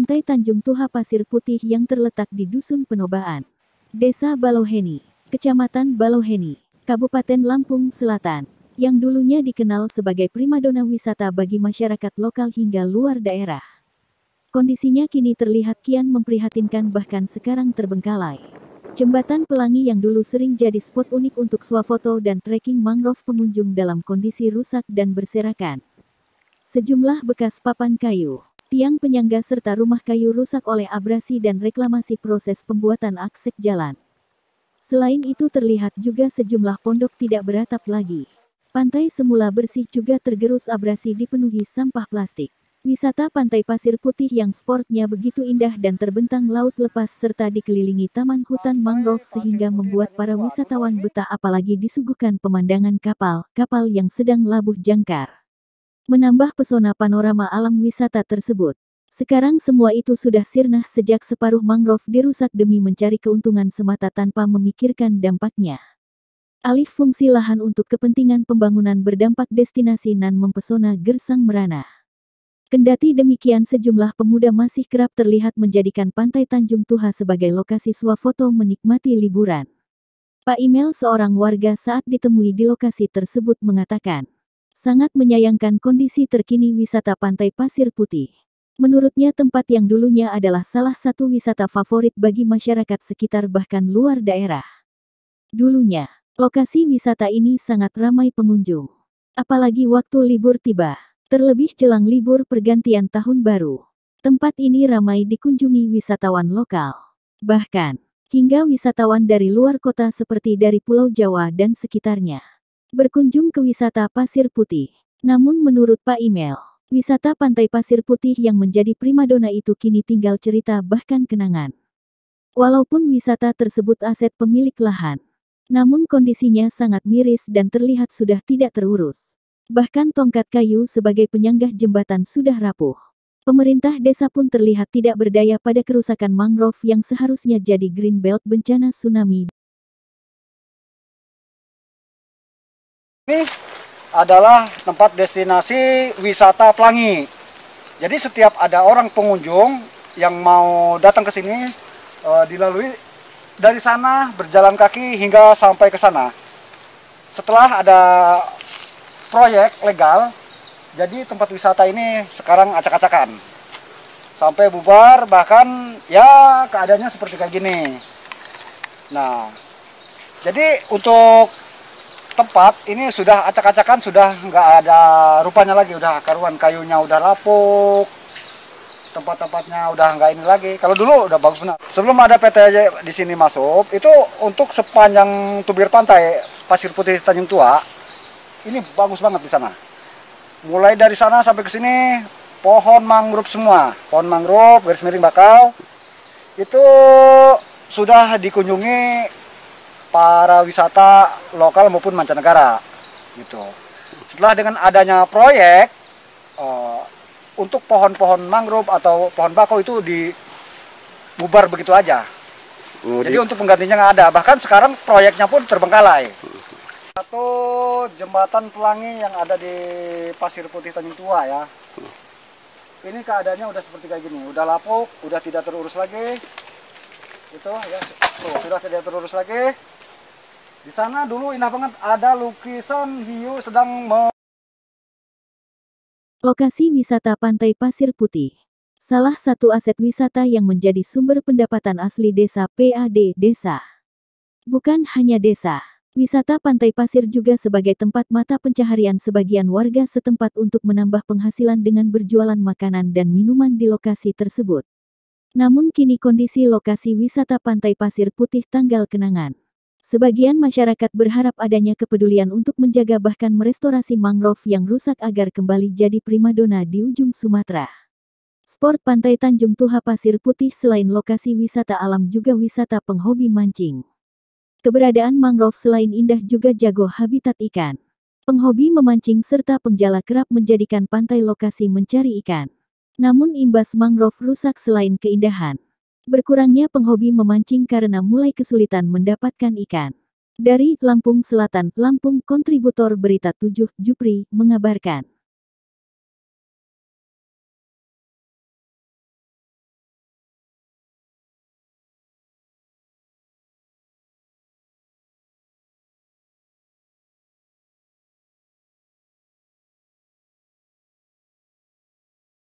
Pantai Tanjung Tuha Pasir Putih yang terletak di Dusun Penobaan, Desa Baloheni, Kecamatan Baloheni, Kabupaten Lampung Selatan, yang dulunya dikenal sebagai primadona wisata bagi masyarakat lokal hingga luar daerah. Kondisinya kini terlihat kian memprihatinkan, bahkan sekarang terbengkalai. Jembatan Pelangi yang dulu sering jadi spot unik untuk swafoto dan trekking mangrove pengunjung dalam kondisi rusak dan berserakan. Sejumlah bekas papan kayu, tiang penyangga serta rumah kayu rusak oleh abrasi dan reklamasi proses pembuatan akses jalan. Selain itu terlihat juga sejumlah pondok tidak beratap lagi. Pantai semula bersih juga tergerus abrasi dipenuhi sampah plastik. Wisata Pantai Pasir Putih yang sportnya begitu indah dan terbentang laut lepas serta dikelilingi taman hutan mangrove sehingga membuat para wisatawan betah, apalagi disuguhkan pemandangan kapal yang sedang labuh jangkar. Menambah pesona panorama alam wisata tersebut. Sekarang semua itu sudah sirna sejak separuh mangrove dirusak demi mencari keuntungan semata tanpa memikirkan dampaknya. Alih fungsi lahan untuk kepentingan pembangunan berdampak destinasi nan mempesona gersang merana. Kendati demikian, sejumlah pemuda masih kerap terlihat menjadikan Pantai Tanjung Tuha sebagai lokasi swafoto menikmati liburan. Pak Imel, seorang warga saat ditemui di lokasi tersebut, mengatakan sangat menyayangkan kondisi terkini wisata Pantai Pasir Putih. Menurutnya tempat yang dulunya adalah salah satu wisata favorit bagi masyarakat sekitar bahkan luar daerah. Dulunya, lokasi wisata ini sangat ramai pengunjung. Apalagi waktu libur tiba, terlebih jelang libur pergantian tahun baru. Tempat ini ramai dikunjungi wisatawan lokal. Bahkan, hingga wisatawan dari luar kota seperti dari Pulau Jawa dan sekitarnya berkunjung ke wisata Pasir Putih. Namun menurut Pak Imel, wisata Pantai Pasir Putih yang menjadi primadona itu kini tinggal cerita bahkan kenangan. Walaupun wisata tersebut aset pemilik lahan, namun kondisinya sangat miris dan terlihat sudah tidak terurus. Bahkan tongkat kayu sebagai penyanggah jembatan sudah rapuh. Pemerintah desa pun terlihat tidak berdaya pada kerusakan mangrove yang seharusnya jadi green belt bencana tsunami. Ini adalah tempat destinasi wisata Pelangi. Jadi setiap ada orang pengunjung yang mau datang ke sini, dilalui dari sana berjalan kaki hingga sampai ke sana. Setelah ada proyek legal, jadi tempat wisata ini sekarang acak-acakan. Sampai bubar, bahkan ya keadaannya seperti kayak gini. Nah, jadi untuk tempat ini sudah acak-acakan, sudah nggak ada rupanya lagi, udah karuan, kayunya udah lapuk, tempat-tempatnya udah nggak ini lagi. Kalau dulu udah bagus benar. Sebelum ada PT di sini masuk, itu untuk sepanjang tubir pantai Pasir Putih Tanjung Tua, ini bagus banget di sana. Mulai dari sana sampai ke sini pohon mangrove semua, pohon mangrove garis miring bakau, itu sudah dikunjungi para wisata lokal maupun mancanegara gitu. Setelah dengan adanya proyek untuk pohon-pohon mangrove atau pohon bakau itu dibubar begitu aja. Jadi untuk penggantinya nggak ada. Bahkan sekarang proyeknya pun terbengkalai. Satu jembatan Pelangi yang ada di Pasir Putih Tanjung Tua ya. Ini keadaannya udah seperti kayak gini, udah lapuk, udah tidak terurus lagi. Itu ya, tuh, sudah tidak terurus lagi. Di sana dulu indah banget, ada lukisan hiu sedang Lokasi wisata Pantai Pasir Putih, salah satu aset wisata yang menjadi sumber pendapatan asli desa PAD desa. Bukan hanya desa, wisata Pantai Pasir juga sebagai tempat mata pencaharian sebagian warga setempat untuk menambah penghasilan dengan berjualan makanan dan minuman di lokasi tersebut. Namun kini kondisi lokasi wisata Pantai Pasir Putih tanggal kenangan. Sebagian masyarakat berharap adanya kepedulian untuk menjaga bahkan merestorasi mangrove yang rusak agar kembali jadi primadona di ujung Sumatera. Sport Pantai Tanjung Tuha Pasir Putih selain lokasi wisata alam juga wisata penghobi mancing. Keberadaan mangrove selain indah juga jago habitat ikan. Penghobi memancing serta penjala kerap menjadikan pantai lokasi mencari ikan. Namun imbas mangrove rusak selain keindahan, berkurangnya penghobi memancing karena mulai kesulitan mendapatkan ikan. Dari Lampung Selatan, Lampung, kontributor Berita 7, Jupri, mengabarkan.